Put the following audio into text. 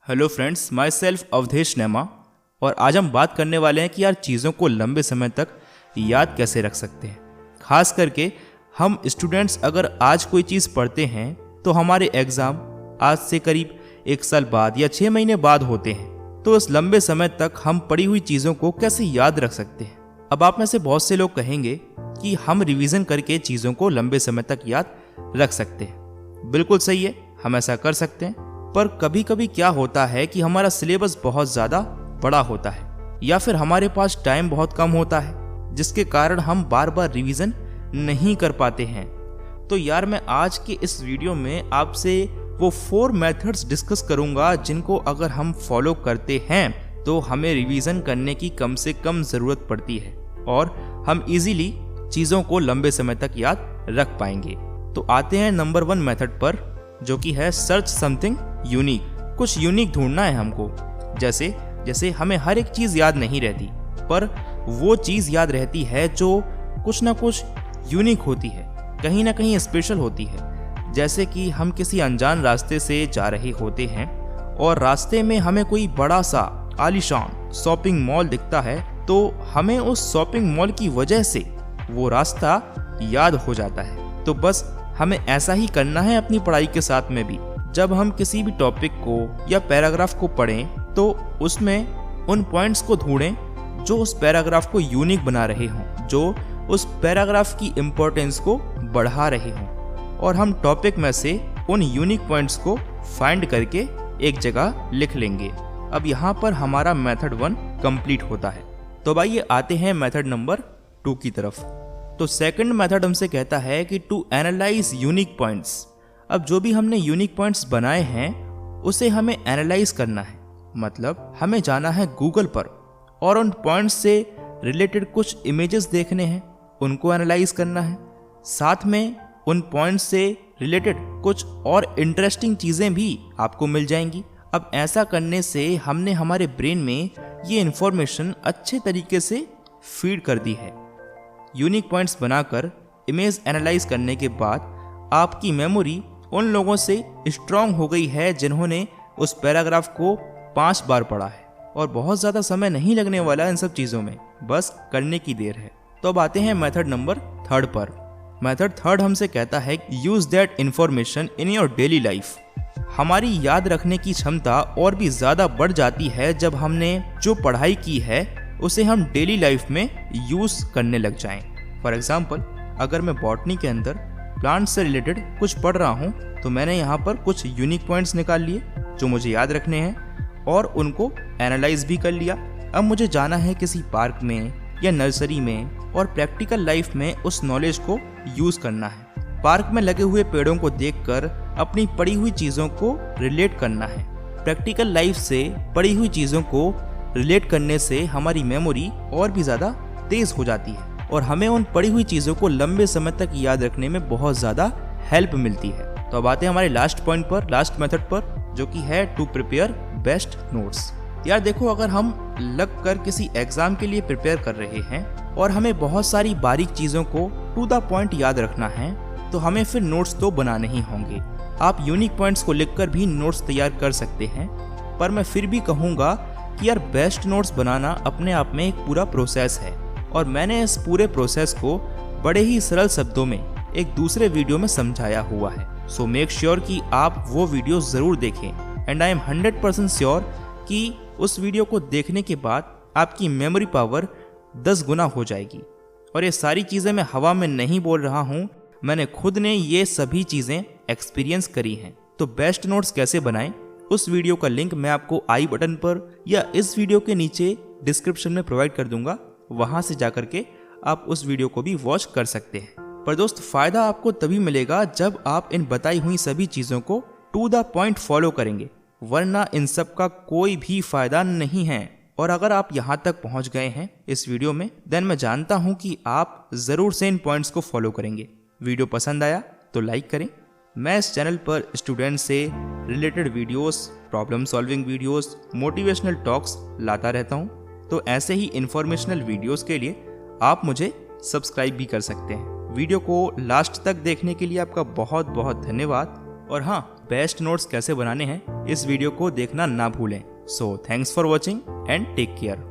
Hello friends, myself Awadhesh Naima. और आज हम बात करने वाले हैं कि यार चीज़ों को लंबे समय तक याद कैसे रख सकते हैं। खास करके हम स्टूडेंट्स अगर आज कोई चीज़ पढ़ते हैं तो हमारे एग्ज़ाम आज से करीब 1 साल बाद या 6 महीने बाद होते हैं, तो इस लंबे समय तक हम पढ़ी हुई चीज़ों को कैसे याद रख सकते हैं। अब आप में से बहुत से लोग कहेंगे कि हम रिवीजन करके चीज़ों को लंबे समय तक याद रख सकते हैं। बिल्कुल सही है, हम ऐसा कर सकते हैं, पर कभी कभी क्या होता है कि हमारा सिलेबस बहुत ज़्यादा बड़ा होता है या फिर हमारे पास टाइम बहुत कम होता है, जिसके कारण हम बार बार रिवीजन नहीं कर पाते हैं। तो यार मैं आज के इस वीडियो में आपसे वो 4 मेथड्स डिस्कस करूंगा जिनको अगर हम फॉलो करते हैं तो हमें रिवीजन करने की कम से कम ज़रूरत पड़ती है और हम इजीली चीज़ों को लंबे समय तक याद रख पाएंगे। तो आते हैं नंबर 1 मेथड पर, जो कि है सर्च समथिंग यूनिक। कुछ यूनिक ढूंढना है हमको। जैसे हमें हर एक चीज़ याद नहीं रहती, पर वो चीज़ याद रहती है जो कुछ ना कुछ यूनिक होती है, कहीं ना कहीं स्पेशल होती है। जैसे कि हम किसी अनजान रास्ते से जा रहे होते हैं और रास्ते में हमें कोई बड़ा सा आलीशान शॉपिंग मॉल दिखता है, तो हमें उस शॉपिंग मॉल की वजह से वो रास्ता याद हो जाता है। तो बस हमें ऐसा ही करना है अपनी पढ़ाई के साथ में भी। जब हम किसी भी टॉपिक को या पैराग्राफ को पढ़ें तो उसमें उन पॉइंट्स को ढूंढें जो उस पैराग्राफ को यूनिक बना रहे हों, जो उस पैराग्राफ की इम्पोर्टेंस को बढ़ा रहे हों, और हम टॉपिक में से उन यूनिक पॉइंट्स को फाइंड करके एक जगह लिख लेंगे। अब यहाँ पर हमारा मेथड 1 कंप्लीट होता है। तो भाई आते हैं मेथड नंबर 2 की तरफ। तो सेकंड मेथड हमसे कहता है कि टू एनालाइज यूनिक पॉइंट्स। अब जो भी हमने यूनिक पॉइंट्स बनाए हैं उसे हमें एनालाइज करना है। मतलब हमें जाना है गूगल पर और उन पॉइंट्स से रिलेटेड कुछ इमेजेस देखने हैं, उनको एनालाइज करना है। साथ में उन पॉइंट्स से रिलेटेड कुछ और इंटरेस्टिंग चीज़ें भी आपको मिल जाएंगी। अब ऐसा करने से हमने हमारे ब्रेन में ये इन्फॉर्मेशन अच्छे तरीके से फीड कर दी है। यूनिक पॉइंट्स बनाकर इमेज एनालाइज करने के बाद आपकी मेमोरी उन लोगों से स्ट्रांग हो गई है जिन्होंने उस पैराग्राफ को 5 बार पढ़ा है, और बहुत ज़्यादा समय नहीं लगने वाला इन सब चीज़ों में, बस करने की देर है। तो अब आते हैं मेथड नंबर 3 पर। मेथड 3 हमसे कहता है use that information in your daily life. हमारी याद रखने की क्षमता और भी ज़्यादा बढ़ जाती है जब हमने जो पढ़ाई की है उसे हम डेली लाइफ में यूज़ करने लग जाएं। फॉर एग्जाम्पल, अगर मैं बॉटनी के अंदर प्लांट से रिलेटेड कुछ पढ़ रहा हूँ तो मैंने यहाँ पर कुछ यूनिक पॉइंट्स निकाल लिए जो मुझे याद रखने हैं और उनको एनालाइज भी कर लिया। अब मुझे जाना है किसी पार्क में या नर्सरी में और प्रैक्टिकल लाइफ में उस नॉलेज को यूज़ करना है। पार्क में लगे हुए पेड़ों को देखकर अपनी पढ़ी हुई चीज़ों को रिलेट करना है। प्रैक्टिकल लाइफ से पढ़ी हुई चीज़ों को रिलेट करने से हमारी मेमोरी और भी ज़्यादा तेज़ हो जाती है और हमें उन पढ़ी हुई चीज़ों को लंबे समय तक याद रखने में बहुत ज़्यादा हेल्प मिलती है। तो अब आते हैं हमारे लास्ट पॉइंट पर, लास्ट मेथड पर, जो कि है टू प्रिपेयर बेस्ट नोट्स। यार देखो, अगर हम लग कर किसी एग्जाम के लिए प्रिपेयर कर रहे हैं और हमें बहुत सारी बारीक चीज़ों को टू द पॉइंट याद रखना है तो हमें फिर नोट्स तो बनाने ही होंगे। आप यूनिक पॉइंट्स को लिखकर भी नोट्स तैयार कर सकते हैं, पर मैं फिर भी कहूँगा कि यार बेस्ट नोट्स बनाना अपने आप में एक पूरा प्रोसेस है, और मैंने इस पूरे प्रोसेस को बड़े ही सरल शब्दों में एक दूसरे वीडियो में समझाया हुआ है। सो मेक श्योर कि आप वो वीडियो ज़रूर देखें, एंड आई एम 100% श्योर कि उस वीडियो को देखने के बाद आपकी मेमोरी पावर 10 गुना हो जाएगी। और ये सारी चीज़ें मैं हवा में नहीं बोल रहा हूँ, मैंने खुद ने ये सभी चीज़ें एक्सपीरियंस करी हैं। तो बेस्ट नोट्स कैसे बनाएं, उस वीडियो का लिंक मैं आपको आई बटन पर या इस वीडियो के नीचे डिस्क्रिप्शन में प्रोवाइड कर दूंगा। वहां से जाकर के आप उस वीडियो को भी वॉच कर सकते हैं। पर दोस्त, फायदा आपको तभी मिलेगा जब आप इन बताई हुई सभी चीज़ों को टू द पॉइंट फॉलो करेंगे, वरना इन सब का कोई भी फायदा नहीं है। और अगर आप यहाँ तक पहुँच गए हैं इस वीडियो में, देन मैं जानता हूँ कि आप ज़रूर से इन पॉइंट्स को फॉलो करेंगे। वीडियो पसंद आया तो लाइक करें। मैं इस चैनल पर स्टूडेंट से related videos, problem solving videos, motivational talks लाता रहता हूँ। तो ऐसे ही इन्फॉर्मेशनल वीडियोस के लिए आप मुझे सब्सक्राइब भी कर सकते हैं। वीडियो को लास्ट तक देखने के लिए आपका बहुत बहुत धन्यवाद। और हाँ, बेस्ट नोट्स कैसे बनाने हैं इस वीडियो को देखना ना भूलें। So thanks for watching and take care.